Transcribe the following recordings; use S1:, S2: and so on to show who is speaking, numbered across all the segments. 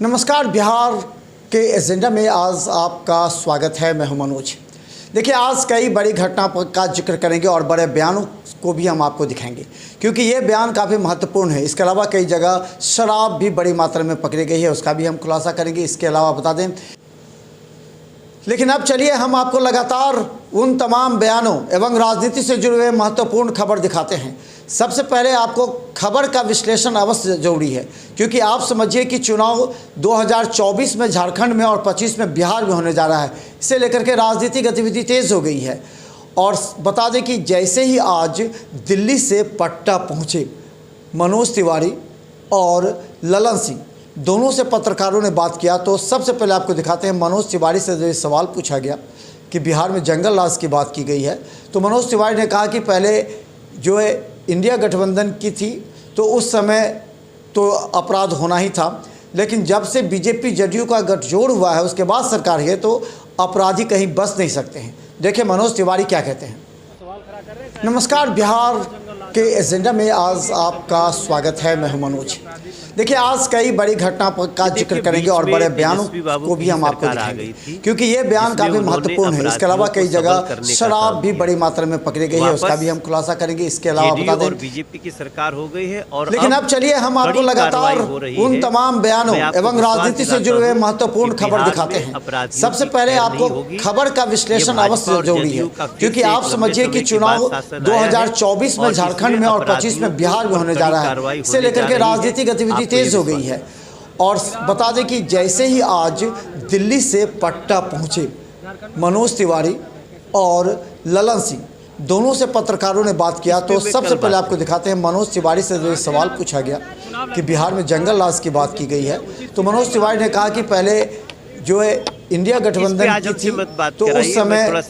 S1: नमस्कार। बिहार के एजेंडा में आज आपका स्वागत है। मैं हूं मनोज। देखिए, आज कई बड़ी घटना का जिक्र करेंगे और बड़े बयानों को भी हम आपको दिखाएंगे, क्योंकि ये बयान काफ़ी महत्वपूर्ण है। इसके अलावा कई जगह शराब भी बड़ी मात्रा में पकड़ी गई है, उसका भी हम खुलासा करेंगे। इसके अलावा बता दें, लेकिन अब चलिए हम आपको लगातार उन तमाम बयानों एवं राजनीति से जुड़े हुए महत्वपूर्ण खबर दिखाते हैं। सबसे पहले आपको खबर का विश्लेषण अवश्य जरूरी है, क्योंकि आप समझिए कि चुनाव 2024 में झारखंड में और 25 में बिहार में होने जा रहा है। इसे लेकर के राजनीतिक गतिविधि तेज़ हो गई है। और बता दें कि जैसे ही आज दिल्ली से पटना पहुँचे मनोज तिवारी और ललन सिंह, दोनों से पत्रकारों ने बात किया। तो सबसे पहले आपको दिखाते हैं, मनोज तिवारी से जो सवाल पूछा गया कि बिहार में जंगल राज की बात की गई है, तो मनोज तिवारी ने कहा कि पहले जो है इंडिया गठबंधन की थी तो उस समय तो अपराध होना ही था, लेकिन जब से बीजेपी जदयू का गठजोड़ हुआ है उसके बाद सरकार है तो अपराधी कहीं बच नहीं सकते हैं। देखिए मनोज तिवारी क्या कहते हैं। नमस्कार। बिहार के एजेंडा में आज आपका स्वागत है। मैं हूं मनोज। देखिए, आज कई बड़ी घटना का जिक्र करेंगे और बड़े बयानों को भी हम आपको दिखाएंगे, क्योंकि ये बयान काफ़ी महत्वपूर्ण है। इसके अलावा कई जगह शराब भी बड़ी मात्रा में पकड़ी गई है, उसका भी हम खुलासा करेंगे। इसके अलावा बता दें,
S2: बीजेपी की सरकार हो गई है। और
S1: लेकिन अब चलिए हम आपको लगातार उन तमाम बयानों एवं राजनीति से जुड़े हुए महत्वपूर्ण खबर दिखाते हैं। सबसे पहले आपको खबर का विश्लेषण अवश्य जरूरी है, क्योंकि आप समझिए कि चुनाव 2024 में झारखंड में और 25 में बिहार में होने जा रहा है। इसे लेकर के राजनीतिक गतिविधि तेज हो गई है। और बता दें कि जैसे ही आज दिल्ली से पटना पहुंचे मनोज तिवारी और ललन सिंह, दोनों से पत्रकारों ने बात किया। तो सबसे पहले आपको दिखाते हैं, मनोज तिवारी से जो सवाल पूछा गया कि बिहार में जंगल राज की बात की गई है, तो मनोज तिवारी ने कहा कि पहले जो है इंडिया गठबंधन की थी तो उस समय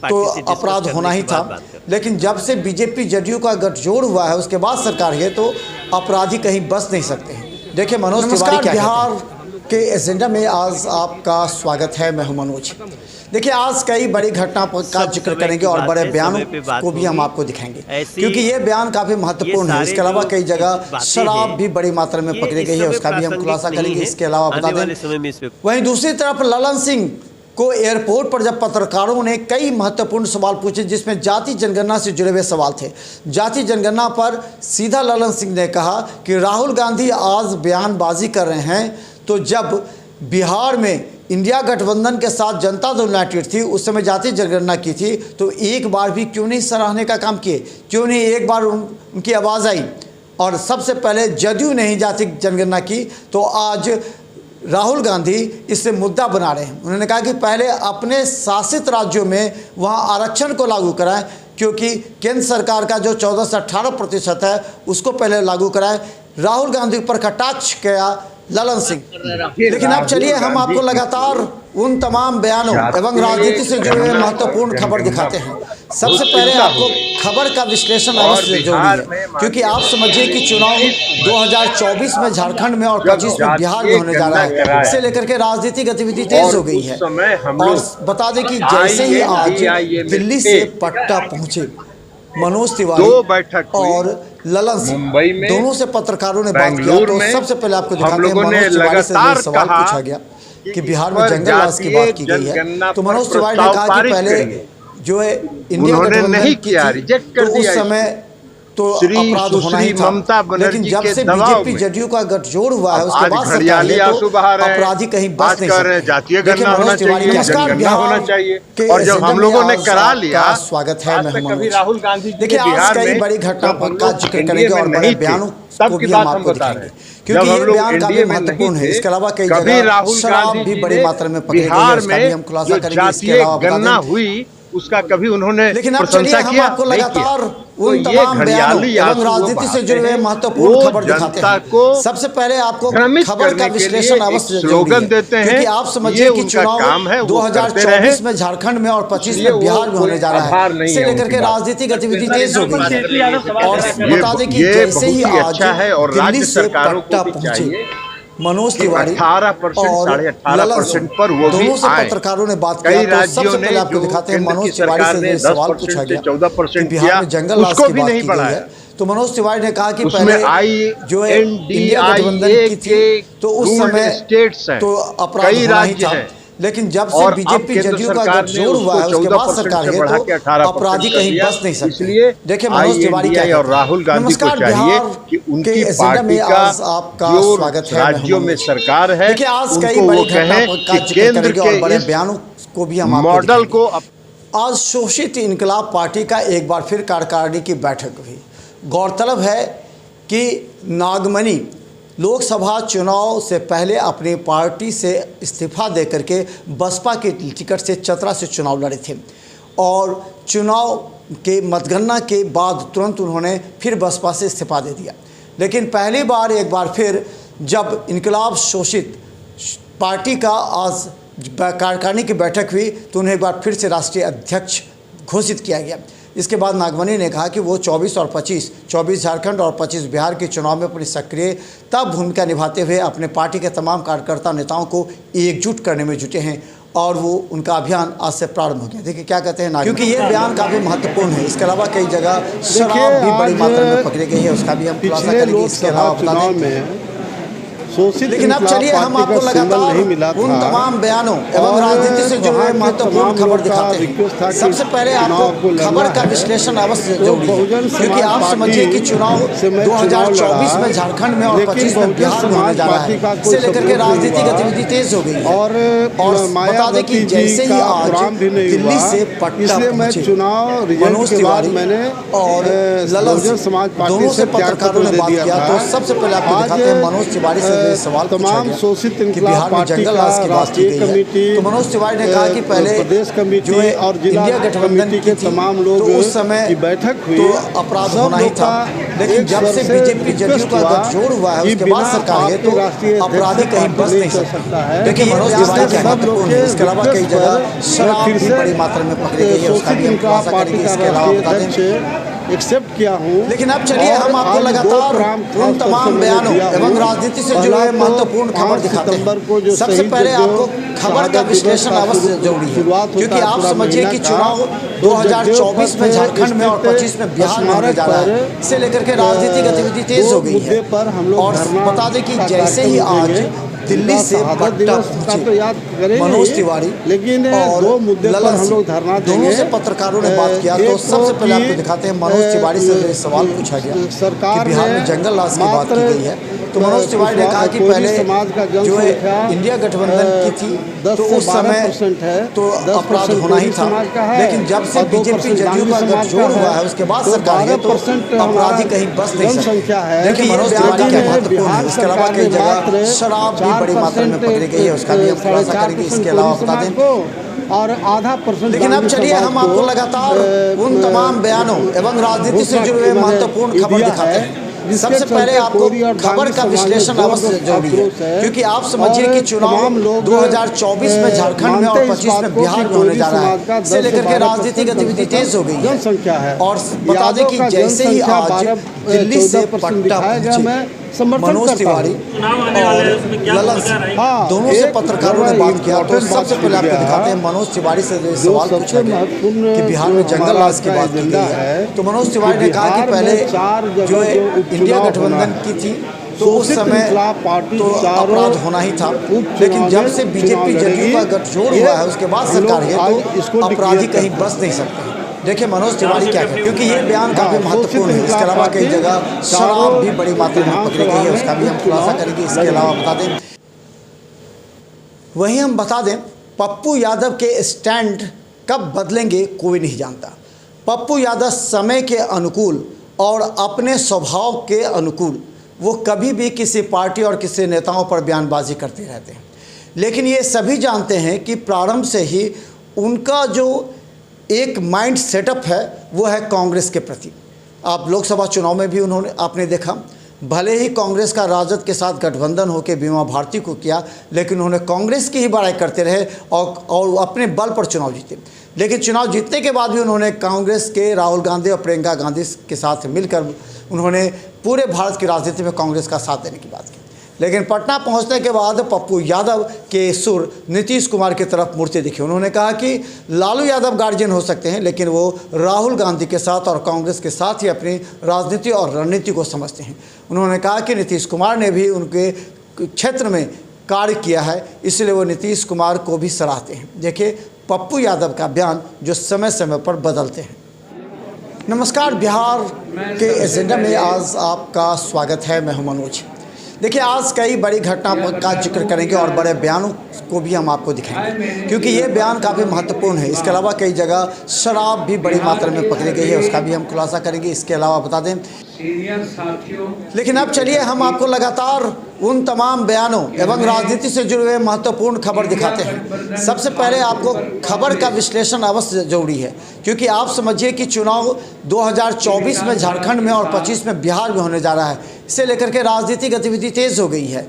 S1: तो अपराध होना ही था, लेकिन जब से बीजेपी जदयू का गठजोड़ हुआ है उसके बाद सरकार है तो अपराधी कहीं बच नहीं सकते हैं। देखिए मनोज तिवारी क्या बिहार के एजेंडा में आज आपका स्वागत है। मैं हूं मनोज। देखिए, आज कई बड़ी घटना का जिक्र करेंगे और बड़े बयानों को भी हम आपको दिखाएंगे, क्योंकि ये बयान काफ़ी महत्वपूर्ण है। इसके अलावा कई जगह शराब भी बड़ी मात्रा में पकड़ी गई है, उसका भी हम खुलासा करेंगे। इसके अलावा बता दें, वहीं दूसरी तरफ ललन सिंह को एयरपोर्ट पर जब पत्रकारों ने कई महत्वपूर्ण सवाल पूछे, जिसमें जाति जनगणना से जुड़े हुए सवाल थे। जाति जनगणना पर सीधा ललन सिंह ने कहा कि राहुल गांधी आज बयानबाजी कर रहे हैं, तो जब बिहार में इंडिया गठबंधन के साथ जनता दल यूनाइटेड थी उस समय जाति जनगणना की थी, तो एक बार भी क्यों नहीं सराहने का काम किए, क्यों नहीं एक बार उनकी आवाज़ आई। और सबसे पहले जदयू ने ही जाति जनगणना की, तो आज राहुल गांधी इससे मुद्दा बना रहे हैं। उन्होंने कहा कि पहले अपने शासित राज्यों में वहाँ आरक्षण को लागू कराएं, क्योंकि केंद्र सरकार का जो 14 से 18% है उसको पहले लागू कराएं। राहुल गांधी पर कटाक्ष किया ललन सिंह। लेकिन अब चलिए हम आपको लगातार उन तमाम बयानों एवं राजनीति से जुड़े हुए महत्वपूर्ण खबर दिखाते हैं। सबसे पहले आपको खबर का विश्लेषण अवश्य जरूरी है, क्योंकि आप समझिए कि चुनाव 2024 में झारखंड में और 25 में बिहार में होने जा रहा है। इसे लेकर के राजनीतिक गतिविधि तेज हो गई है। और बता दें कि जैसे ही आज दिल्ली से पटना पहुंचे मनोज तिवारी और ललन सिंह, दोनों से पत्रकारों ने बात किया। तो सबसे पहले आपको दिखाते हैं, मनोज तिवारी से जो सवाल पूछा गया कि बिहार में जंगल राज की बात की गई है, तो मनोज तिवारी ने कहा कि पहले जो है इंडिया गठबंधन की थी तो उस समय तो अपराध होना ही था, लेकिन जब से बीजेपी जदयू का गठजोड़ हुआ है उसके बाद सरकार है तो अपराधी कहीं बच नहीं सकते।
S2: जातीय गणना होना चाहिए, जनगणना होना चाहिए। और जब हम लोगों ने करा लिया,
S1: स्वागत है। मैं
S2: कभी राहुल गांधी
S1: देखिए, आज कई बड़ी घटना का जिक्र करेंगे और बड़े बयानों को भी हम आपको दिखाएंगे, क्योंकि ये बयान काफी महत्वपूर्ण है। इसके अलावा कई जगह शराब भी बड़ी मात्रा में पकड़ी गई है, उसका भी हम खुलासा करेंगे। इसके अलावा
S2: गणना हुई उसका कभी उन्होंने
S1: लेकिन अब चलिए हम आपको लगातार उन तमाम बयानों एवं राजनीति से जुड़े हुए महत्वपूर्ण खबर दिखाते हैं। सबसे पहले आपको खबर का विश्लेषण अवश्य जरूरी है, क्योंकि आप समझिए कि चुनाव 2024 में झारखंड में और 25 में बिहार में होने जा रहा है। इसे लेकर के राजनीतिक गतिविधि तेज हो गई है। और बता दें कि जैसे ही आज दिल्ली से पटना पहुंचे मनोज तिवारी और ललन सिंह, दोनों से पत्रकारों ने बात किया। तो सबसे पहले आपको दिखाते हैं, मनोज तिवारी से जो सवाल पूछा गया कि बिहार में जंगल राज की बात की गई है, तो मनोज तिवारी ने कहा कि
S2: उसमें
S1: पहले जो है इंडिया गठबंधन की थी तो उस समय
S2: स्टेट्स हैं,
S1: तो अपराध
S2: कई
S1: होना ही
S2: राज्य
S1: था,
S2: हैं,
S1: लेकिन जब से बीजेपी जदयू का गठजोड़ हुआ है उसके बाद सरकार है तो अपराधी कहीं बच नहीं सकते।
S2: इसलिए
S1: देखिए मनोज तिवारी क्या
S2: और राहुल गांधी को चाहिए कि उनकी पार्टी का
S1: आपका
S2: जो
S1: स्वागत है
S2: राज्यों में सरकार है
S1: देखिए आज कई
S2: उनको
S1: बड़ी
S2: वो कहें कि केंद्र के
S1: और बड़े
S2: इस
S1: बयानों को भी हम
S2: मॉडल को
S1: आज शोषित इनकलाब पार्टी का एक बार फिर कार्यकारिणी की बैठक हुई। गौरतलब है कि नागमणि लोकसभा चुनाव से पहले अपनी पार्टी से इस्तीफा दे करके बसपा के टिकट से चतरा से चुनाव लड़े थे और चुनाव के मतगणना के बाद तुरंत उन्होंने फिर बसपा से इस्तीफा दे दिया। लेकिन पहली बार एक बार फिर जब इनकलाब शोषित पार्टी का आज कार्यकारिणी की बैठक हुई तो उन्हें एक बार फिर से राष्ट्रीय अध्यक्ष घोषित किया गया। इसके बाद नागमणि ने कहा कि वो 24 और 24 झारखंड और 25 बिहार के चुनाव में अपनी सक्रियता भूमिका निभाते हुए अपने पार्टी के तमाम कार्यकर्ता नेताओं को एकजुट करने में जुटे हैं और वो उनका अभियान आज से प्रारंभ हो गया। देखिए क्या कहते हैं नागमणि, क्योंकि ये बयान काफ़ी महत्वपूर्ण है। इसके अलावा कई जगह शराब भी बड़ी मात्रा में पकड़ी गई है, उसका भी हम खुलासा करेंगे। इसके अलावा बता दें लेकिन अब चलिए हम आपको लगातार उन तमाम बयानों एवं राजनीति से जुड़े हुए महत्वपूर्ण खबर दिखाते हैं। सबसे पहले आपको खबर का विश्लेषण अवश्य जरूरी है क्योंकि आप समझिए कि चुनाव 2024 में झारखंड में और 25 में बिहार में होने जा रहा है। इससे लेकर के राजनीतिक गतिविधि तेज हो गई और बता दें कि जैसे ही आज दिल्ली से पटना पहुंचे मनोज तिवारी और ललन दोनों से पत्रकारों ने बात किया तो सबसे पहले आपको दिखाते हैं मनोज तिवारी से सवाल
S3: तमाम शोषित
S1: कि बिहार में जंगल राज की बात की गई है तो मनोज तिवारी ने कहा कि पहले
S3: प्रदेश कमेटी
S1: जो है
S3: और जिला
S1: इंडिया गठबंधन
S3: के तमाम लोग
S1: तो उस समय
S3: की बैठक हुई
S1: तो अपराध होना ही था, लेकिन जब से बीजेपी जदयू का गठजोड़ हुआ है उसके बाद सरकार है तो अपराधी कहीं बच नहीं सकता है। देखिए मनोज तिवारी क्या महत्वपूर्ण है। इसके अलावा कई जगह शराब भी बड़ी मात्रा में पकड़ी गई है, उसका भी हम खुलासा करेंगे। इसके अलावा बता दें
S3: एक्सेप्ट किया हूँ।
S1: लेकिन अब चलिए हम आपको लगातार उन तमाम बयानों एवं राजनीति से जुड़े हुए महत्वपूर्ण खबर दिखाते हैं। सबसे पहले आपको खबर का विश्लेषण अवश्य जरूरी है क्योंकि आप समझिए कि चुनाव 2024 में झारखंड में और 25 में बिहार में होने जा रहा है। इससे लेकर के राजनीतिक गतिविधि तेज हो गई है और बता दें कि जैसे ही आज दिल्ली से पटना पहुंचे मनोज तिवारी
S3: लेकिन
S1: और ललन
S3: हम लोग धरना
S1: दोनों से पत्रकारों ने बात किया तो सबसे पहले आपको दिखाते हैं मनोज तिवारी से सवाल पूछा गया कि बिहार में जंगल राज की बात की गई है तो मनोज तिवारी ने कहा कि पहले जो है इंडिया गठबंधन की थी तो उस समय तो अपराध होना ही था, लेकिन जब से बीजेपी जदयू का गठजोड़ हुआ है उसके बाद सरकार है तो अपराधी कहीं बच नहीं सकते। देखिए मनोज तिवारी क्या महत्वपूर्ण है। इसके अलावा कई जगह शराब भी बड़ी मात्रा में पकड़ी गई है, उसका भी हम खुलासा करेंगे। इसके अलावा बता दें
S3: और .5%
S1: लेकिन अब चलिए हम आपको लगातार उन तमाम बयानों एवं राजनीति से जुड़े हुए महत्वपूर्ण खबर दिखाते हैं। सबसे पहले आपको खबर का विश्लेषण अवश्य जरूरी है क्योंकि आप समझिए कि चुनाव 2024 में झारखंड में और 25 में बिहार में होने जा रहा है। इससे लेकर के राजनीतिक गतिविधि तेज हो गई है और बता दें कि जैसे ही आज दिल्ली से पटना पहुंचे मनोज तिवारी और ललन दोनों से पत्रकारों ने बात किया तो सबसे पहले आपको दिखाते हैं मनोज तिवारी से सवाल पूछा गया कि बिहार में जंगल राज की बात की गई है तो मनोज तिवारी ने कहा कि पहले जो है इंडिया गठबंधन की थी तो उस समय तो अपराध होना ही था, लेकिन जब से बीजेपी जदयू का गठजोड़ हुआ है उसके बाद सरकार है तो अपराधी कहीं बच नहीं सकते। देखिए मनोज तिवारी क्या कहते हैं क्योंकि ये बयान काफी महत्वपूर्ण है। इसके अलावा कई जगह शराब भी बड़ी मात्रा में पकड़ी गई है, उसका भी हम खुलासा करेंगे। इसके अलावा बता दें वहीं हम बता दें पप्पू यादव के स्टैंड कब बदलेंगे कोई नहीं जानता। पप्पू यादव समय के अनुकूल और अपने स्वभाव के अनुकूल वो कभी भी किसी पार्टी और किसी नेताओं पर बयानबाजी करते रहते हैं, लेकिन ये सभी जानते हैं कि प्रारंभ से ही उनका जो एक माइंड सेटअप है वो है कांग्रेस के प्रति। आप लोकसभा चुनाव में भी आपने देखा, भले ही कांग्रेस का राजद के साथ गठबंधन होकर बीमा भारती को किया, लेकिन उन्होंने कांग्रेस की ही बड़ाई करते रहे और अपने बल पर चुनाव जीते। लेकिन चुनाव जीतने के बाद भी उन्होंने कांग्रेस के राहुल गांधी और प्रियंका गांधी के साथ मिलकर उन्होंने पूरे भारत की राजनीति में कांग्रेस का साथ देने की बात की। लेकिन पटना पहुंचने के बाद पप्पू यादव के सुर नीतीश कुमार की तरफ मुड़ते दिखे। उन्होंने कहा कि लालू यादव गार्जियन हो सकते हैं, लेकिन वो राहुल गांधी के साथ और कांग्रेस के साथ ही अपनी राजनीति और रणनीति को समझते हैं। उन्होंने कहा कि नीतीश कुमार ने भी उनके क्षेत्र में कार्य किया है, इसलिए वो नीतीश कुमार को भी सराहते हैं। देखिए पप्पू यादव का बयान जो समय समय पर बदलते हैं। नमस्कार, बिहार के एजेंडा में आज आपका स्वागत है। मैं हूं मनोज। देखिए आज कई बड़ी घटना का जिक्र करेंगे और बड़े बयानों को भी हम आपको दिखाएंगे, क्योंकि ये बयान काफ़ी महत्वपूर्ण है। इसके अलावा कई जगह शराब भी बड़ी मात्रा में पकड़ी गई है, उसका भी हम खुलासा करेंगे। इसके अलावा बता दें लेकिन अब चलिए हम आपको लगातार उन तमाम बयानों एवं राजनीति से जुड़े हुए महत्वपूर्ण खबर दिखाते हैं। सबसे पहले आपको खबर का विश्लेषण अवश्य जरूरी है, क्योंकि आप समझिए कि चुनाव 2024 में झारखंड में और 25 में बिहार में होने जा रहा है। इसे लेकर के राजनीतिक गतिविधि तेज हो गई है।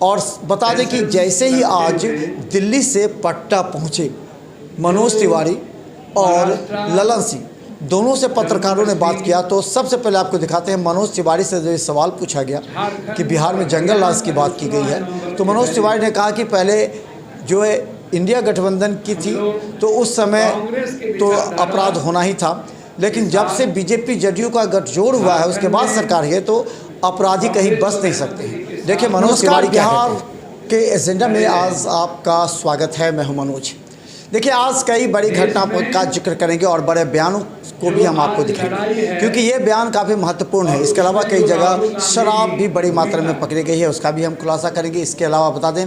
S1: और बता दें कि जैसे ही आज दिल्ली से पटना पहुँचे मनोज तिवारी और ललन सिंह, दोनों से पत्रकारों ने बात किया। तो सबसे पहले आपको दिखाते हैं मनोज तिवारी से जो सवाल पूछा गया कि बिहार में जंगल राज की बात की गई है, तो मनोज तिवारी ने कहा कि पहले जो है इंडिया गठबंधन की थी तो उस समय तो अपराध होना ही था, लेकिन जब से बीजेपी जदयू का गठजोड़ हुआ है उसके बाद सरकार है तो अपराधी कहीं बच नहीं सकते। देखिए मनोज तिवारी, बिहार के एजेंडा में आज आपका स्वागत है। मैं हूं मनोज। देखिए आज कई बड़ी घटना का जिक्र करेंगे और बड़े बयानों को भी हम आपको दिखाएंगे, क्योंकि ये बयान काफ़ी महत्वपूर्ण है। इसके अलावा कई जगह शराब भी बड़ी मात्रा में पकड़ी गई है, उसका भी हम खुलासा करेंगे। इसके अलावा बता दें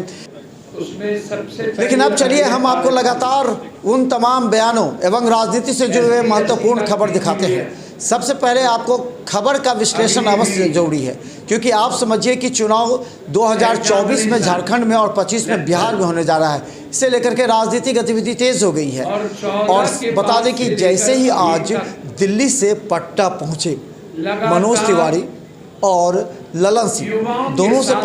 S1: लेकिन अब चलिए हम आपको लगातार उन तमाम बयानों एवं राजनीति से जुड़े हुए महत्वपूर्ण खबर दिखाते हैं। सबसे पहले आपको खबर का विश्लेषण अवश्य जरूरी है, क्योंकि आप समझिए कि चुनाव 2024 में झारखंड में और 25 में बिहार में होने जा रहा है। इसे लेकर के राजनीतिक गतिविधि तेज हो गई है। और बता दें कि जैसे ही आज दिल्ली से पटना पहुँचे मनोज तिवारी और ललन सिंह, दोनों से